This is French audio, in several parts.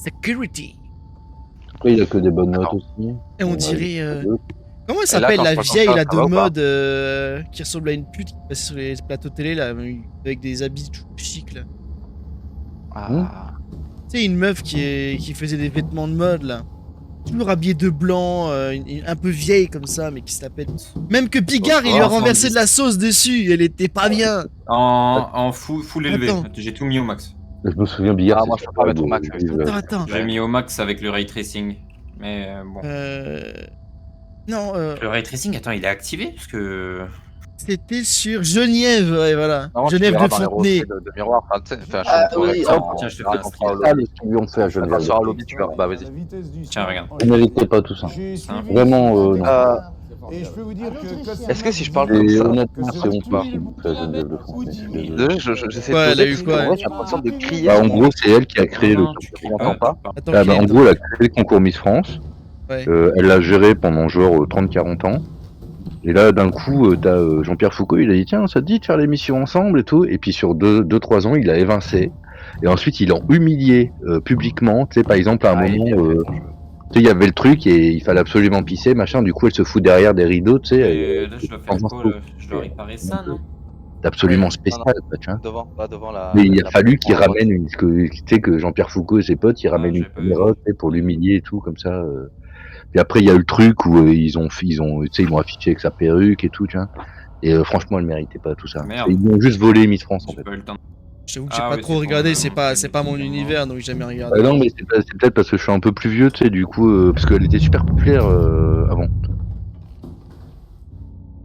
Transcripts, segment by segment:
Security. Après, il a que des bonnes notes aussi. Et on Ouais, dirait. Comment elle Et là, s'appelle quand la je vois vieille comme ça, là, ça de va ou pas mode qui ressemble à une pute qui passe sur les plateaux télé là, avec des habits tout chic là. Ah. Tu sais, une meuf qui faisait des vêtements de mode là. Toujours habillée de blanc, un peu vieille comme ça, mais qui se la pète. Même que Bigard, il lui a renversé de la sauce dessus, elle était pas bien. En full élevé, Attends. j'ai tout mis au max. Je me souviens, Bigard, Ah, c'est moi, je peux pas mettre au max. Attends. J'ai mis au max avec le ray tracing. Mais bon. Non, Le ray tracing, attends, il est activé parce que. c'était sur Geniève, ouais, voilà. Non, Genève tu verras de dans les Fontenay. reflets de miroir. Enfin, tu sais, fais un Ah, show oui, tiens, je te fais un screen. C'est ça le ce qu'ils lui ont fait à Genève. Attends, sur un lobby, tu verras. Bah, vas-y. Tiens, regarde. Vous ne méritez pas tout ça. Hein. Vraiment, non. Et je peux vous dire que Est-ce que si je parle comme Et ça, honnêtement, c'est ou honteux pas ce qu'ils ont fait à Geneviève de France. Désolé, j'essaie Ouais, de elle a poser eu parce quoi, qu'en vrai, elle j'ai l'impression de crier. Bah, en gros, c'est elle qui a créé le Non, truc. tu Tu m'entends pas Attends, Ah, bah, en Clé, gros, elle a créé le concours Miss France. Ouais. Elle l'a géré pendant genre 30-40 ans. Et là, d'un coup, t'as Jean-Pierre Foucault, il a dit tiens, ça te dit de faire l'émission ensemble et tout. Et puis sur 2-3 ans, il a évincé. Et ensuite, ils l'ont humilié publiquement. Tu sais, par exemple, à un moment, tu sais, il y avait le truc et il fallait absolument pisser, machin. Du coup, elle se fout derrière des rideaux, tu sais. Et là, je dois faire dans un quoi saut. là Je dois réparer ça, non C'est absolument Ouais. spécial, quoi, tu vois. Devant la. Mais il a la- fallu qu'il la- ramène une, tu sais, que Jean-Pierre Foucault et ses potes, ils ramènent une j'ai pas vu. caméra, tu sais, pour l'humilier et tout, comme ça. Puis après, il y a eu le truc où ils ont, tu sais, ils l'ont affiché avec sa perruque et tout, tu vois. Et franchement, elle méritait pas tout ça. Merde. Ils ont juste volé Miss France, en J'ai fait. pas eu le temps. J'avoue que j'ai Ah pas oui, trop c'est regardé, pour, c'est pas mon évidemment. univers, donc j'ai jamais regardé. Non, mais c'est peut-être parce que je suis un peu plus vieux, tu sais, du coup, parce qu'elle était super populaire avant.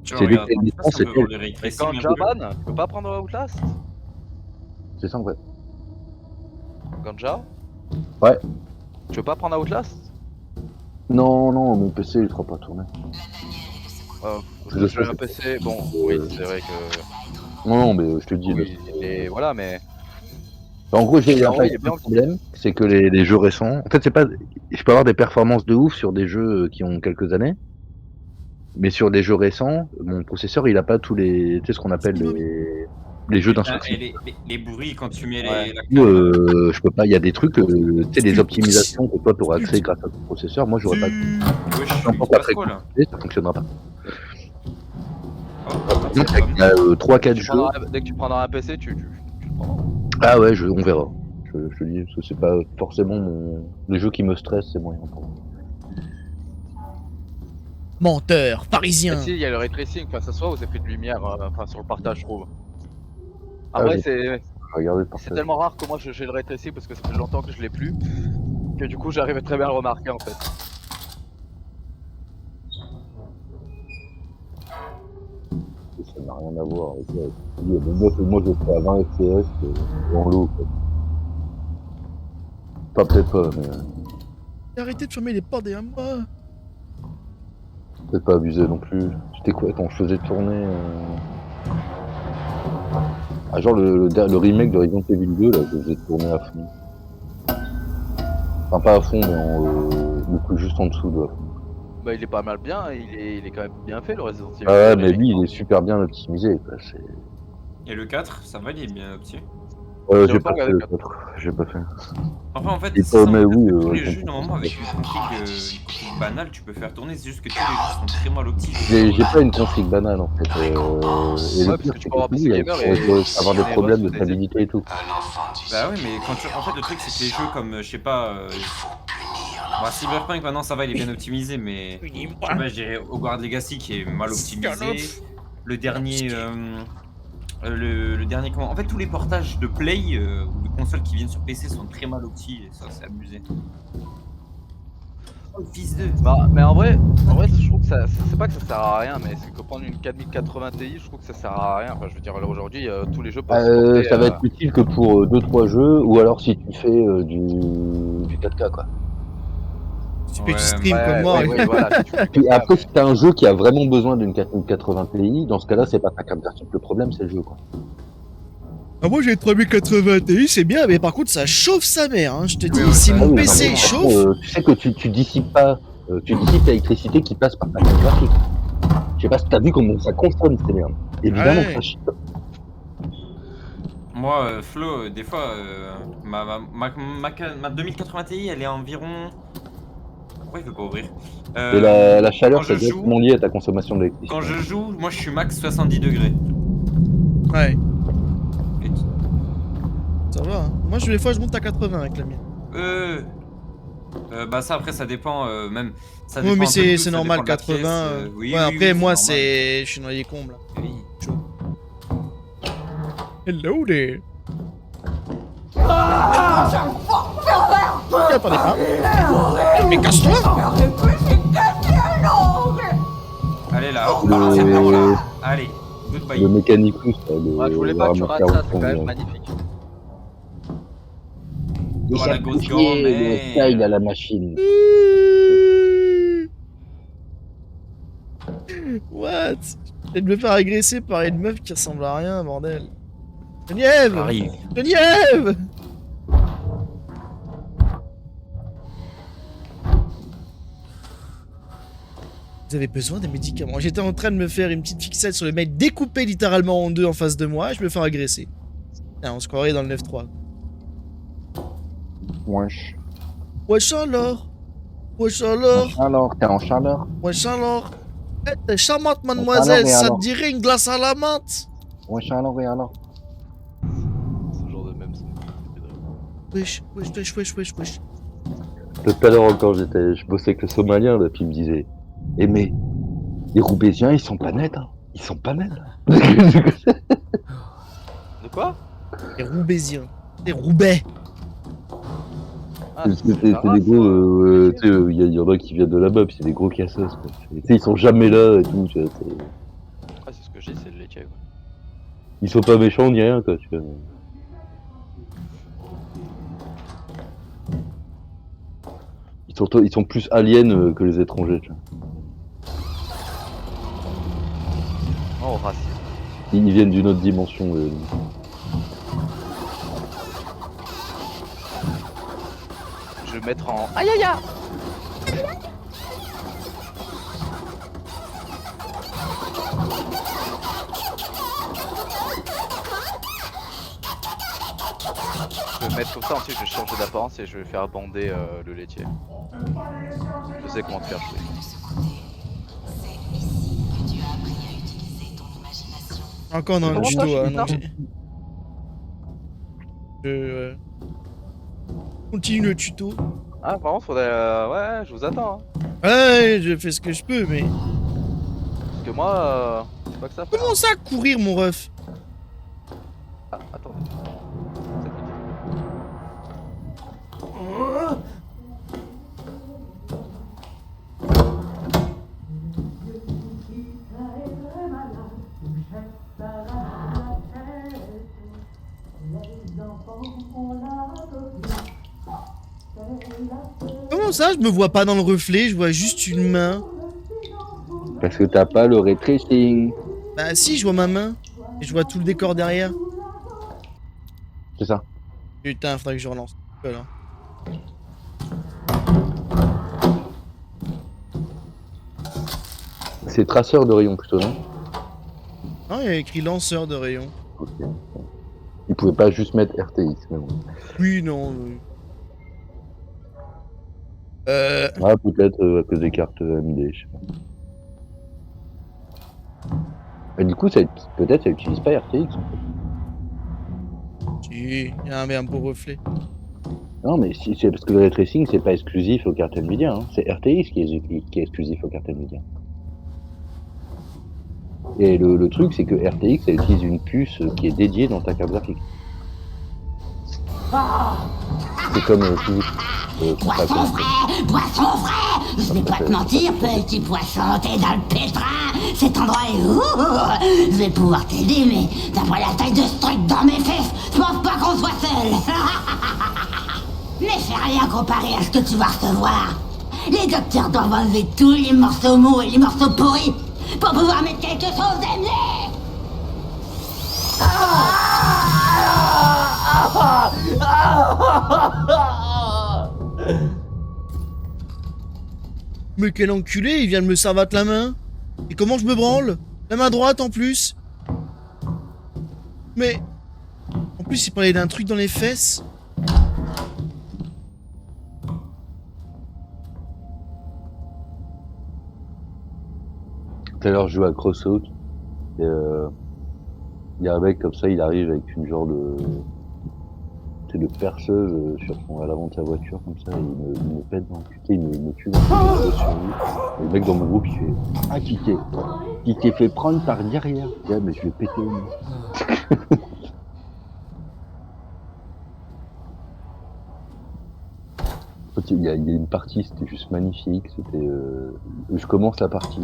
Tu C'est vois, regarde, les je sais pas si on peut c'est voir le ray Et tracing quand un peu. Jaman, tu peux pas prendre Outlast C'est ça, en fait. Ganja Ouais. Tu veux pas prendre Outlast Non, mon PC, il fera pas tourner. J'ai un PC, bon, oui, c'est vrai que. Non, mais je te dis. Oui, et voilà, mais. En gros, j'ai Ah oui, il est un bien. problème, c'est que les jeux récents. En fait, c'est pas. Je peux avoir des performances de ouf sur des jeux qui ont quelques années. Mais sur des jeux récents, mon processeur, il a pas tous les. Tu sais, ce qu'on appelle les jeux d'instruction. Et les bruits quand tu mets Ouais. la Je peux pas. Il y a des trucs, tu sais, des optimisations que toi, tu auras accès grâce à ton processeur. Moi, j'aurais pas. Wesh, il N'importe se passe après quoi là ça fonctionnera pas. Oh, Par exemple, il y a 3-4 jeux. Dès que tu prendras un PC, tu le prends. Ah ouais, on verra. Je te dis, parce que c'est pas forcément les jeux qui me stressent, c'est moyen pour moi. Menteur, parisien. Si, il y a le ray tracing, enfin, ça soit aux effets de lumière, enfin, sur le partage, je trouve. Ah Après, oui. c'est Regardez le partage. tellement rare que moi j'ai le ray tracing parce que ça fait longtemps que je l'ai plus, que du coup j'arrive très bien à le remarquer en fait. Ça n'a rien à voir avec ça. Moi, je fais à 20 FPS en lot. Pas peut-être pas, mais Arrêtez de fermer les portes derrière moi. peut-être pas abusé non plus. C'était quoi quand je faisais tourner Ah, genre le remake de Resident Evil 2, là, je faisais tourner à fond. Enfin, pas à fond, mais juste en dessous de à fond. Bah, il est pas mal bien, il est quand même bien fait le Resident Evil. Ah ouais, mais lui, il est super bien optimisé, quoi. Et le 4, ça va, il est bien opti. J'ai pas fait le 4. J'ai pas fait. Enfin, en fait, Et c'est ça, mais en fait, oui, tous les jeux, normalement, avec une config banale, tu peux faire tourner, c'est juste que tous les jeux sont très mal opti. J'ai pas une config banale en fait. Et le pire, c'est que il y a avoir des problèmes de stabilité et tout. Bah oui, mais quand en fait, le truc, c'est que les jeux comme, je sais pas. Bah, Cyberpunk, maintenant ça va, il est bien optimisé, mais. Je sais pas, je dirais Hogwarts Legacy qui est mal optimisé. Le dernier. Le dernier comment. En fait, tous les portages de Play ou de consoles qui viennent sur PC sont très mal optis et ça, c'est abusé. Oh, fils de. Bah, mais en vrai, je trouve que ça, c'est pas que ça sert à rien, mais c'est que prendre une 4080 Ti, je trouve que ça sert à rien. Enfin, je veux dire, là aujourd'hui, tous les jeux peuvent supporter, ça va être utile que pour 2-3 jeux, ou alors si tu fais du 4K quoi. Tu fais du stream comme moi. Ouais, voilà, Puis après, si t'as un jeu qui a vraiment besoin d'une 4080 Ti, dans ce cas-là, c'est pas ta carte graphique le problème, c'est le jeu quoi. Ah, moi j'ai une 3080 Ti, c'est bien, mais par contre ça chauffe sa mère, hein. Je te dis, ouais, si ça, mon oui, PC non, chauffe. Tu sais que tu dissipes pas, tu dissipes l'électricité qui passe par ta carte graphique. Je sais pas si t'as vu comment ça consomme ces merdes. Évidemment que ça chie. Moi, Flo, des fois, ma 2080 Ti, elle est à environ... Pourquoi il veut pas ouvrir Et la chaleur, quand je c'est directement lié à ta consommation d'électricité. Quand je joue, moi je suis max 70 degrés. Ouais, Et tu- ça va. Hein. Moi, des fois, je monte à 80 avec la mienne. Bah ça après ça dépend même ça Oui, dépend mais un peu de tout, c'est ça normal, dépend de la pièce, 80. oui, Ouais, oui, après, oui, moi, normal. c'est. Je suis dans les combles. Oui. Chaud. Hello there. Attendez pas. Mais casse-toi. Allez là, on balance ces paroles là. Allez, Le goodbye. Mechanicus, là, Ouais, je voulais pas que tu rates ça, c'est quand même le magnifique. Oh, la grosse le grand-mère. style à la machine. What? Je vais me faire agresser par une meuf qui ressemble à rien, bordel. Geneviève! Arrive. Geneviève! Vous avez besoin des médicaments. J'étais en train de me faire une petite fixette sur le mec découpé littéralement en deux en face de moi et je me fais agresser. Ah, on se croirait dans le 9-3. Wesh. Wesh alors? Wesh alors? Alors, t'es en chaleur? Wesh alors? Eh, t'es charmante, alors, mademoiselle, et ça te alors dirait une glace à la menthe? Wesh, alors, et alors? Ce genre de même. Wesh, wesh, wesh, wesh, wesh, wesh. Tout à l'heure encore, je bossais avec le Somalien, là, puis il me disait, eh mais, les Roubaisiens, ils sont pas nets, hein. Ils sont pas nets. De quoi? Les Roubaisiens. Les Roubaix. Ah, C'est c'est des la race, gros, tu sais, il y en a qui viennent de là-bas, puis c'est des gros cassos, quoi. Tu sais, ils sont jamais là et tout, tu vois. Ah, c'est ce que j'ai, c'est le laitier, quoi. Ils sont pas méchants ni rien, quoi, tu vois. Ils sont plus aliens que les étrangers, tu vois. Oh, racisme. Ils viennent d'une autre dimension. Je vais mettre en. Aïe aïe aïe! Je vais mettre comme ça, ensuite je vais changer d'apparence et je vais faire bander le laitier. Je sais comment faire. Encore dans le Comment ça, tuto, je hein, fais donc ça continue le tuto. Ah, vraiment, faudrait. Ouais, je vous attends. Hein. Ouais, je fais ce que je peux, mais. Parce que moi, c'est pas que ça. Comment ça, courir, mon ref? Ah, attendez. Comment ça, je me vois pas dans le reflet, je vois juste une main. Parce que t'as pas le ray tracing. Bah si, je vois ma main. Et je vois tout le décor derrière. C'est ça. Putain, faudrait que je relance. Voilà. C'est traceur de rayon plutôt, non? Ah, il y a écrit lanceur de rayon. Ok. Ils pouvaient pas juste mettre RTX, mais bon. Oui, non. Ah, peut-être à cause des cartes AMD, je sais pas. Et du coup, peut-être ça utilise pas RTX. En fait. Si, il y a un beau reflet. Non, mais si, c'est parce que le ray tracing, c'est pas exclusif aux cartes Nvidia. Hein. C'est RTX qui est exclusif aux cartes Nvidia. Et le truc, c'est que RTX, elle utilise une puce qui est dédiée dans ta carte graphique. C'est comme Poisson frais, poisson frais. Je vais pas te mentir, petit poisson, t'es dans le pétrin. Cet endroit est je vais pouvoir t'aider, mais d'après la taille de ce truc dans mes fesses, je pense pas qu'on soit seul. Mais c'est rien comparé à ce que tu vas recevoir. Les docteurs doivent enlever tous les morceaux mous et les morceaux pourris pour pouvoir mettre quelque chose d'aimé. Mais quel enculé, il vient de me savater la main. Et comment je me branle? La main droite en plus. Mais... En plus, il parlait d'un truc dans les fesses. Tout à l'heure, je jouais à Crossout. Et il y a un mec comme ça, il arrive avec une genre de. Tu sais, de perceuse à l'avant de sa voiture, comme ça, et il me pète dans le cul, il me tue dans le sur lui. Et le mec dans mon groupe, il fait ah, qui t'est fait prendre par derrière. Je dis, ah, mais je vais péter au nez. En fait, il y a une partie, c'était juste magnifique. C'était, je commence la partie.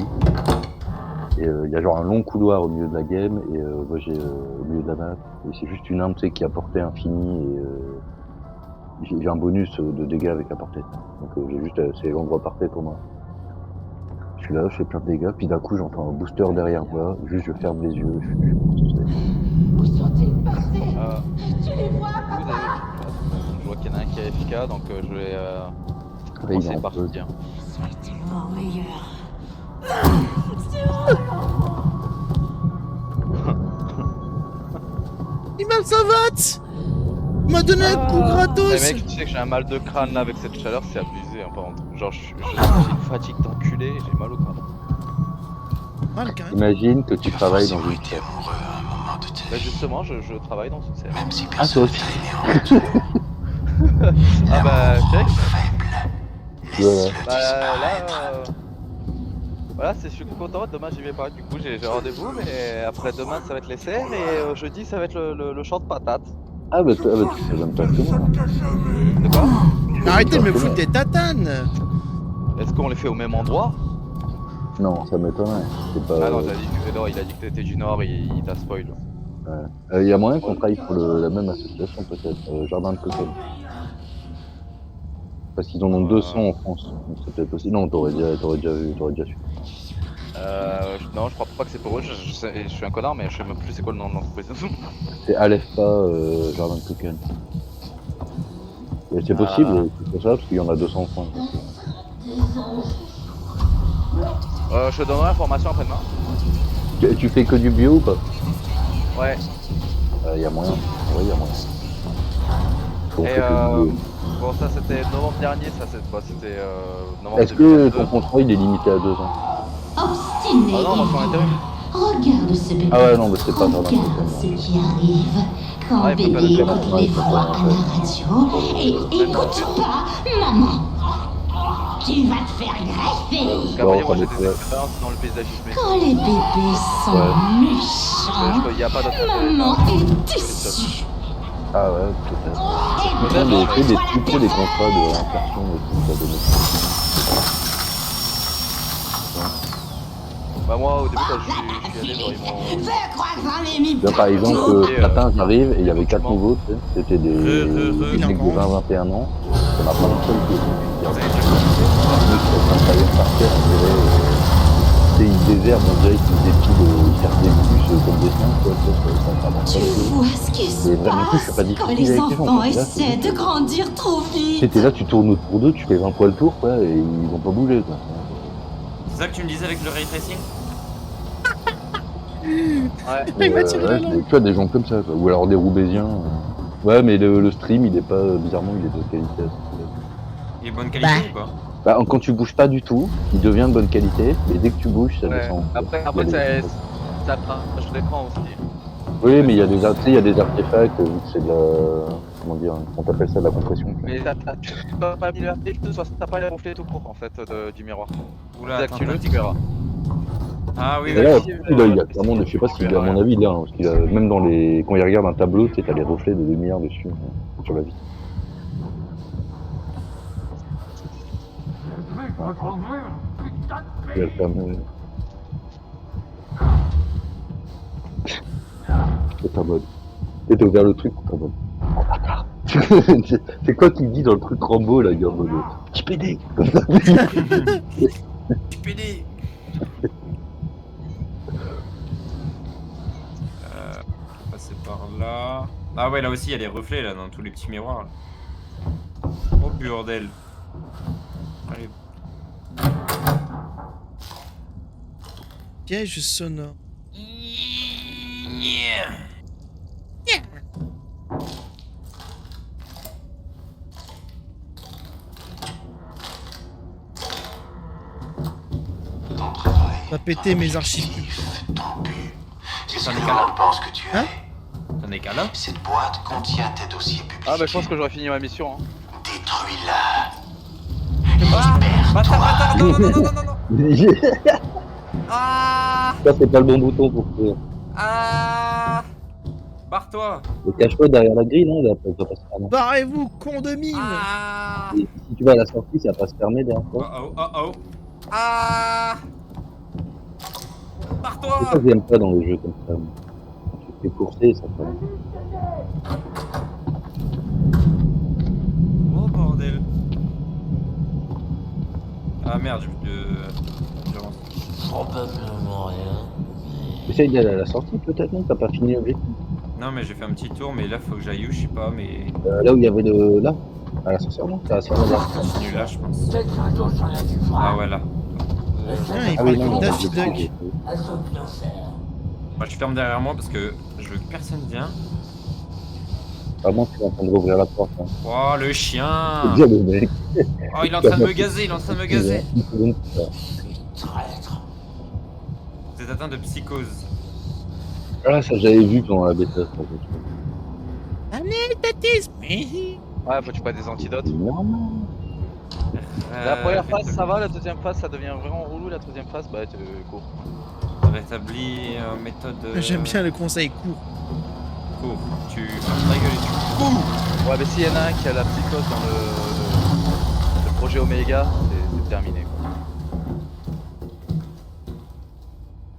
Et il y a genre un long couloir au milieu de la game, et moi j'ai au milieu de la map, et c'est juste une arme tu sais, qui a portée infini, et j'ai un bonus de dégâts avec la portée. Donc j'ai juste, c'est l'endroit parfait pour moi. Je suis là, je fais plein de dégâts, puis d'un coup j'entends un booster derrière moi, juste je ferme les yeux, je Où sont-ils passés Euh, Tu les vois, vous papa avez- je vois qu'il y en a un qui est AFK, donc je vais commencer par soutien. Ça a été mort meilleur. Il m'a savate. Il m'a donné un coup Mais gratos. mec, tu sais que j'ai un mal de crâne là avec cette chaleur, c'est abusé hein, par contre. Genre, j'ai une fatigue d'enculé, j'ai mal au crâne. Mal, carrément. Imagine que tu travailles dans une serre. Bah justement, je travaille dans une serre. Ah toi aussi. Ah bah, check. Voilà. Bah là, voilà, je suis content, demain j'y vais pas, du coup j'ai rendez-vous, mais après demain ça va être les serres, et jeudi ça va être le champ de patates. Ah bah tu fais même pas que moi. De quoi? Mais arrêtez de me foutre des tatanes. Est-ce qu'on les fait au même endroit? Non, ça m'étonnerait. C'est pas. Ah non, il a dit que t'étais du Nord, il t'a spoil. Il y a moyen qu'on travaille pour la même association peut-être, Jardin de Coquel. Parce qu'ils en ont 200 en France, donc c'est peut-être possible. Non, t'aurais déjà su. Non, je crois pas que c'est pour eux, je suis un connard, mais je sais même plus c'est quoi le nom de l'entreprise. C'est Alepha Jardin de Coquel. Et c'est possible, c'est pour ça, parce qu'il y en a 200 en France. Je te donnerai l'information après-demain. Tu fais que du bio ou pas? Ouais. Il y a moyen. Ouais, il y a moyen. On Et fait que du bio. bon, ça c'était novembre dernier, ça c'était novembre Est-ce que 2022. ton contrat il est limité à 2 ans? Obstiné. Ah non, moi je suis en intérim. Regarde ce bébé. Ah ouais, non, mais c'est pas Jardin de Regarde Coquel. ce qui arrive. Quand Ouais, il peut pas bébé le écoute faire. les Ouais, voix à la radio et écoute pas maman. Tu vas te faire greffer. Gabriel, moi ça j'ai m'étonne. des expériences dans le paysagisme. Quand les bébés sont Ouais. méchants, Il y a pas d'autre maman est déçue. Ah ouais, peut-être. Et Peut-être, demain, mais Tu sais, toi, la des contrats de réinsertion et tout, ça donne. Bah moi au début quand je suis allé, genre, ils m'ont... Je crois que j'en ai mis Là, par exemple, ce matin, j'arrive et il y avait 4 nouveaux, tu sais. C'était des mecs de 20-21 ans. Ça m'a pas un seul qui était en train de partir, on dirait. Tu sais, ils désherbent, on dirait qu'ils dépilent, ils servent des bûches comme des singes, quoi. Ça marche Tu pas du tout. vois ce qui se Mais vraiment, je suis pas passe difficile quand avec les les gens, enfants parce que là, essaient de grandir trop vite. T'es là, tu tournes autour d'eux, tu fais 20 fois le tour, quoi, et ils vont pas bouger, quoi. C'est ça que tu me disais avec le ray tracing? Ouais. Il m'a tiré la langue. Tu vois, des gens comme ça, quoi. Ou alors des Roubaisiens. Ouais, mais le stream, il est pas, bizarrement, il est de qualité. Et bonne qualité ou pas? Bah, quand tu bouges pas du tout, il devient de bonne qualité, mais dès que tu bouges, ça Ouais. descend. Après Il y a des- ça prend l'écran aussi. Oui, mais il y a des, tu sais, il y a des artefacts, vu que c'est de la... Comment dire, on t'appelle ça de la compression. quoi. Mais tu n'as pas mis le RT, soit t'as pas les reflets tout court en fait du miroir. Oula, Désactive attends. le petit verra. Ah oui, Et là, oui. il a clairement, je sais pas s'il a, à mon avis, il a, parce qu'il a, même dans les, quand il regarde un tableau, tu sais, t'as les reflets de lumière dessus, sur la vitre. Il a le fameux... C'est ta mode. Et t'as ouvert le truc pour ta mode. Oh bâtard. C'est quoi qu'il dit dans le truc Rambo, là, gars, en mode, petit PD, comme ça. PD. Passer par là. Ah ouais, là aussi il y a les reflets là dans tous les petits miroirs. Là. Oh bordel. Allez. Piège sonore. Va péter mes archives. T'en es qu'à là? Pense que tu Hein? T'en es qu'à là? Cette boîte contient tes dossiers publics. Ah bah je pense que j'aurais fini ma mission. Hein. Détruis-la. Bâtard, non, non, non, non, non, non. Ah, Ça, c'est pas le bon bouton pour faire. ah, barre-toi. Le cache-toi derrière la grille, non? Ça va pas se fermer. Barrez-vous, con de mine. Ah, Et si tu vas à la sortie, ça va pas se fermer derrière oh, toi. oh, oh, oh. Ah, C'est barre-toi. ça que j'aime pas dans les jeux comme ça. Quand tu fais courser, ça fait. Oh bordel. Ah merde, j'avance. Probablement rien. Essaye d'aller à la sortie peut-être, non? T'as pas fini l'objectif. Non mais j'ai fait un petit tour, mais là faut que j'aille où, je sais pas, mais Là où il y avait le. Là, à l'ascenseur, non? T'as l'ascenseur là. continue là, je pense. Ah ouais là. Putain, il Ah parle oui, comme non, Daffy non, Duck. Moi je ferme derrière moi parce que je veux que personne vienne. Vraiment, tu es en train de rouvrir la porte. Hein. Oh le chien. C'est bien le mec. Oh il est en train de me gazer, il est en train de me gazer. Une seconde, ça. Traître. Vous êtes atteint de psychose. Ah, ça j'avais vu pendant la bêta. Ça, Ouais, faut que tu prennes des antidotes. c'est normal. La première phase rétabli- ça va, la deuxième phase ça devient vraiment relou, la troisième phase bah tu cours. Rétabli méthode. J'aime bien le conseil court. Cours. Tu fermes ta gueule et tu cours. Ouais mais s'il y en a un qui a la psychose dans le projet Omega, c'est terminé quoi.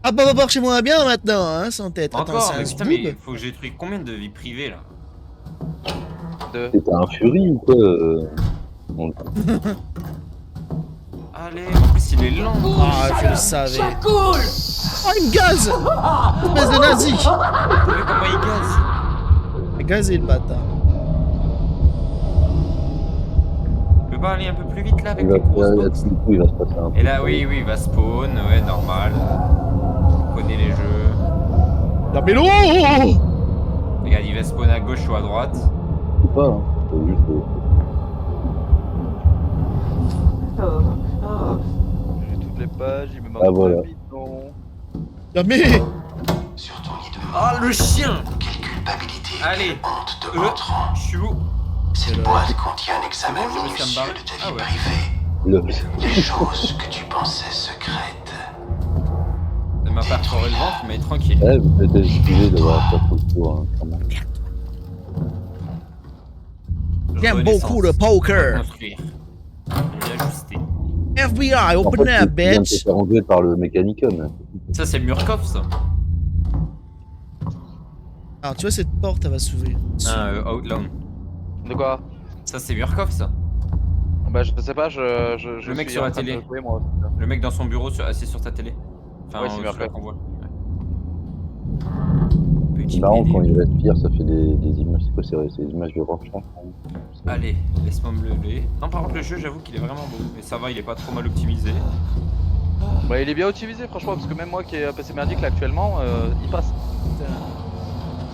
Ah bah chez moi bien maintenant, hein, sans tête. Attends, Encore, c'est mais un putain, mais sboob. faut que j'ai détruit combien de vies privées là? C'était un furie ou quoi Allez, en plus il est lent. Ah, je le savais. Oh, il me gaze. Espèce de nazi. T'as vu comment il gaze? Il a gazé le bâtard. Tu peux pas aller un peu plus vite là avec Il va les grosses faire box? du coup, il va se passer un peu. Et là, oui, il va spawn, ouais, normal. On connaît les jeux. La mélo. Regarde, il va spawn à gauche ou à droite. Ou pas, hein. C'est juste. J'ai toutes les pages, il me manque Ah, voilà. le bidon. La mais. Sur ton lit de Ah, le chien! quelle culpabilité, Allez. quelle honte de mentre. Je suis où? Cette boîte contient un examen C'est bon, je me suis minutieux embarqué. de ta Ah vie ouais. privée. Les choses que tu pensais secrètes. Ça m'a pas perforé le ventre, mais tranquille. Ouais, vous êtes excusé d'avoir fait trop le tour, hein, quand même. J'aime Renaissance. beaucoup le poker. Construire. Et ajuster. FBI, En open fait, up, tu viens de te bitch. faire enlever par le Mechanicum. Ça, c'est Murkoff, ça. Alors, tu vois, cette porte, elle va s'ouvrir. Outlawn. De quoi? Ça, c'est Murkoff, ça. Bah je sais pas, je Le mec suis sur en la train de télé. jouer, moi. Le mec dans son bureau, assis sur ta télé. Enfin, Ouais, c'est sur Murkoff. la convoi. C'est Petit marrant, BD. quand il respire, ça fait des images. C'est quoi, c'est des images de Rorschach? Allez, laisse-moi me lever. Non, par contre, le jeu, j'avoue qu'il est vraiment beau. Mais ça va, il est pas trop mal optimisé. Bah il est bien optimisé franchement, parce que même moi qui ai un PC merdique là actuellement, il passe.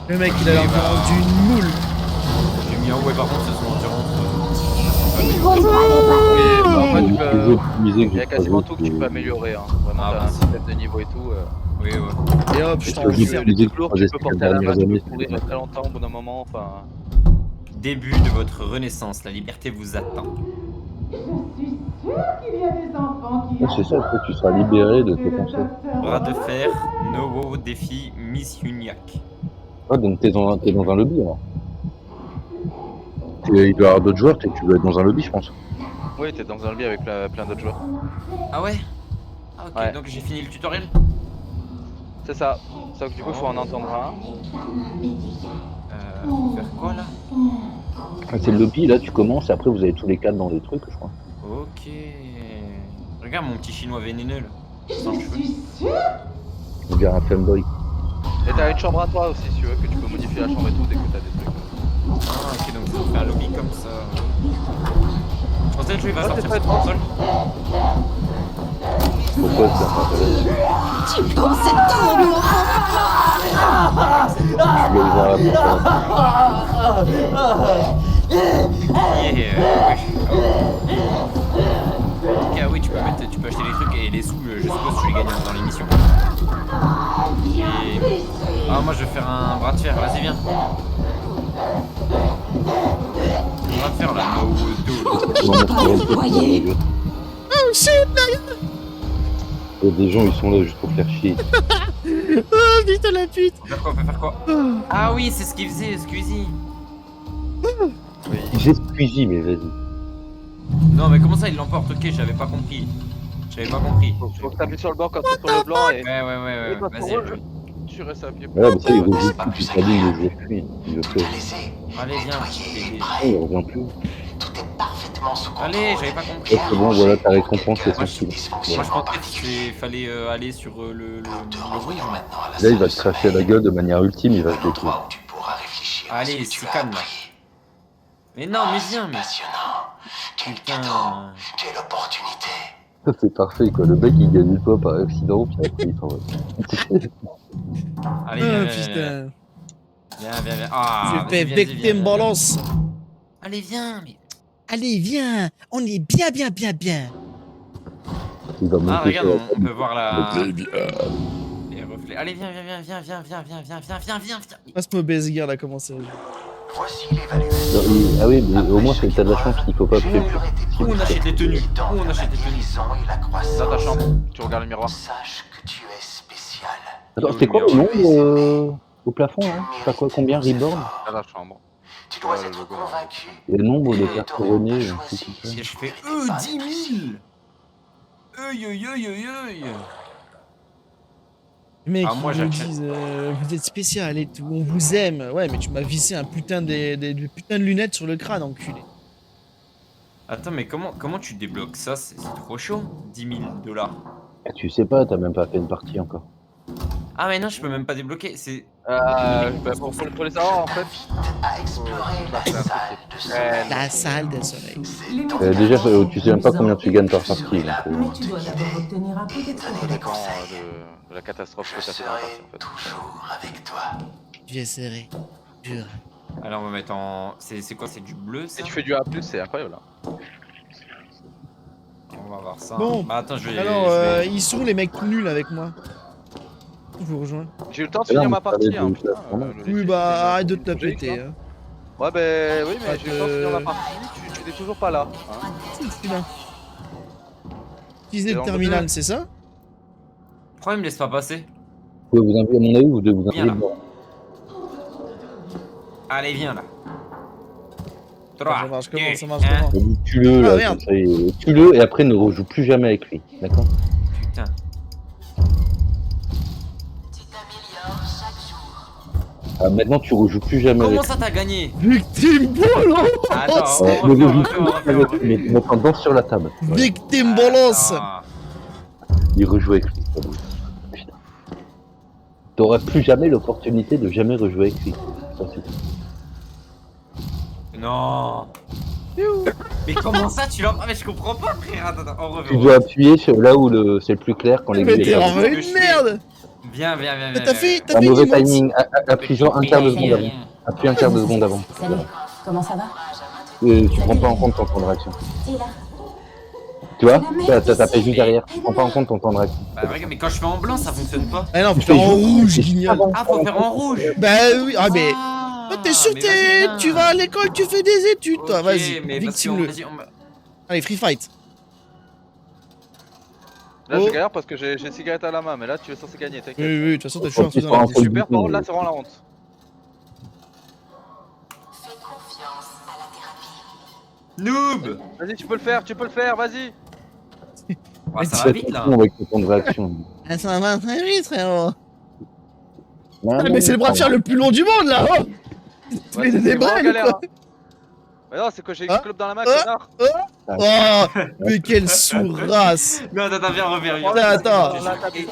Le mec, il a l'air vraiment d'une moule. J'ai mis en ouais, par contre, c'est son endurance. Oui, bah, en fait, tu Les peux... optimisés que Il y a j'ai quasiment croisés, tout que tu peux améliorer, hein. Vraiment Ah, t'as bah, un système de niveau et tout. Oui, ouais. Et hop, je Et t'en tu as Tu dit- fais. fais des disais trucs lourds, que tu ces peux porter à la dernières main, tu années, peux courir c'était- très longtemps au bout d'un moment, enfin... Début de votre renaissance, la liberté vous attend. Ah, c'est ça, après, tu seras libéré de tes concepts. Bras de fer, Nowo défi Miss Uniac. Ah, donc t'es dans un lobby alors. Il doit y avoir d'autres joueurs, tu dois être dans un lobby, je pense. Oui, t'es dans un lobby avec plein d'autres joueurs. Ah ouais? Ah ok, Ouais. donc j'ai fini le tutoriel. C'est ça. Sauf que du coup, faut en entendre un. Faut faire quoi là? Ah, c'est le lobby, là tu commences, et après vous avez tous les cadres dans les trucs, je crois. Ok. Regarde mon petit chinois vénéneux là. Sans cheveux. On dirait un fanboy. Et t'as une chambre à toi aussi, si tu veux, que tu peux modifier la chambre et tout dès que t'as des trucs. Ah ok, donc ça fait un lobby comme ça. Je pensais que le jeu il va Ah, sortir c'est sur pas console. Pourquoi ça m'intéresse? Tu pensais tant, mon Ok, ah oui, tu peux acheter les trucs et les sous, je suppose, tu les gagnes dans l'émission. Et... Ah, moi je vais faire un bras de fer, vas-y, viens. Un bras de fer là, Oh shit, Il y a des gens, ils sont là juste pour faire chier. oh putain la pute. On peut faire quoi Ah oui, c'est ce qu'il faisait, Squeezie. J'ai Squeezie, mais vas-y. Non, mais comment ça il l'emporte? Ok, j'avais pas compris. Faut que t'appuies sur le bord quand tu tournes le blanc et. Ouais, vas-y. Tu restes appuyé. Ouais, mais ça, il rejoue plus, ça dit, il joue plus. Il le fait. Allez, viens. Il revient plus. Tout est parfaitement sous contrôle. Allez, j'avais pas compris. Ouais, c'est bon, voilà, ta récompense, c'est Moi, son je style. moi, je pensais qu'il fallait aller sur le rouge. Maintenant à la Là, il va te salle cracher à la gueule de manière ultime, il va se détruire. endroit où tu pourras réfléchir à ce Allez, que tu c'est as calme là. appris. Mais non, mais viens, mais. Passionnant. Quel Putain. cadeau. Quelle opportunité. C'est parfait, quoi. Le mec, il gagne une fois par accident, puis après, il s'en va. Allez, Oh viens. putain. Viens. Ah, Je fais vas-y, victime viens. balance. Allez, viens, mais. Allez, viens. On est bien. Il va Ah, monter regarde, sur la on peut voir la. table. Les reflets. Allez, viens. Passe-moi base gear là, comment ça va. Voici l'évaluation. Non, ah oui, mais au moins, t'as de la chance, il faut pas appuyer plus. Où on achète les tenues Dans Où on la achète les tenues guérison et la croissance. Dans ta chambre, tu regardes le miroir. Sache que tu es spécial. Attends, c'est quoi le nombre au plafond, là? Je sais pas quoi, combien Reborn? Dans la chambre. Tu dois Ouais, le être logo. convaincu. Et le nombre de que cartes t'aurais couronnées, pas un truc choisi comme ça. Et je fais ce qui n'est pas 10 000 possible. Aïe. Mec, Ah, moi, ils nous j'achète. disent vous êtes spécial et tout, on vous aime. Ouais, mais tu m'as vissé un putain des putains de lunettes sur le crâne, enculé. Attends, mais comment tu débloques ça? C'est trop chaud. 10 000 $. Ah, tu sais pas, t'as même pas fait une partie encore. Ah, mais non, je peux même pas débloquer. C'est. Pour les avoir en fait. À explorer la salle de sommeil. La salle des soleils. Déjà, tu sais même pas combien tu gagnes par partie. Donc, Mais tu dois d'abord obtenir un peu Donner des d'expérience. conseils. De la catastrophe Je que t'as fait dans la serai partie en fait. toujours avec toi. J'essaierai. Jure. Alors, on va mettre en. C'est quoi? C'est du bleu, ça? Si tu fais du A+, c'est incroyable là. On va voir ça. Bon. Bah, attends, je vais. Alors, je vais- ils sont les mecs tout nuls avec moi. Je vous rejoins. J'ai eu le temps de Et là, finir on ma partie parlait hein, de putain. classement. Oui, bah arrête de te la péter. Hein. Ouais, bah oui, mais j'ai eu le temps de finir Euh, ma partie. Tu n'es toujours pas là. Hein. Si, je suis là. Utiliser Et le on terminal, peut- c'est ça? Pourquoi il me laisse pas passer? vous pouvez vous inviter, à mon avis, vous devez vous Viens, inviter là. dedans. Allez, viens là. Ça 3, marche comment? 2, Ça marche 1. comment? Tue-le, Ah, là, merde. comme ça, tue-le, et après, ne rejoue plus jamais avec lui. D'accord? Putain. Ah, maintenant, tu rejoues plus jamais Comment avec ça t'as gagné? Victime balance! Attends, lui. on Ne rejoue refait, on plus refait, jamais on avec refait. lui. Mais maintenant, danse sur la table. Ouais. Victime balance! Attends. Il rejoue avec lui. ça va. Putain. T'auras plus jamais l'opportunité de jamais rejouer avec lui. Ça, c'est... Non. Mais comment ça tu l'as. Ah, mais je comprends pas, frère. Attends, on revient. Tu dois appuyer sur là où c'est le plus clair quand les Mais gars... t'es grave. vraiment une merde! Viens. T'as fait Un une mauvais emote. timing. Appuie genre un quart de seconde avant. Appuie un quart de seconde avant. Salut, comment ça va? Tu prends pas en compte ton temps de réaction. Tu vois? T'as fait juste derrière. Tu prends pas en compte ton temps de réaction. Bah, regarde, mais quand je fais en blanc, ça fonctionne pas. Ah non, faut Tu faire fais en juste- rouge, guignol. Ah, faut faire en rouge. Bah oui, ah mais... Ah, t'es sûr, mais vas-y, viens. tu vas à l'école, tu fais des études, toi, Ok, vas-y, mais parce qu'on- victime-le. vas-y, Allez, free fight. Là, Oh. je galère parce que j'ai une cigarette à la main, mais là, tu es censé gagner, Oui, t'inquiète. oui, de toute façon, t'as toujours un truc dans Faut la un tête. peu de Super, par bouton, contre, là, c'est vraiment la honte. Noob. Vas-y, tu peux le faire, vas-y. Ouais, ça va Fais vite là. attention avec ton temps de réaction. Ah, ça va très vite, frérot. Non, Ah, non, mais c'est le bras de fer le plus long du monde, là, oh. Tu mets des c'est vraiment brels, galère, quoi. hein. Mais non, c'est que j'ai Ah. une clope dans la main, Ah. connard. Oh, mais quelle sourasse. Non, attends, viens, reviens. Attends. Là, t'abuses.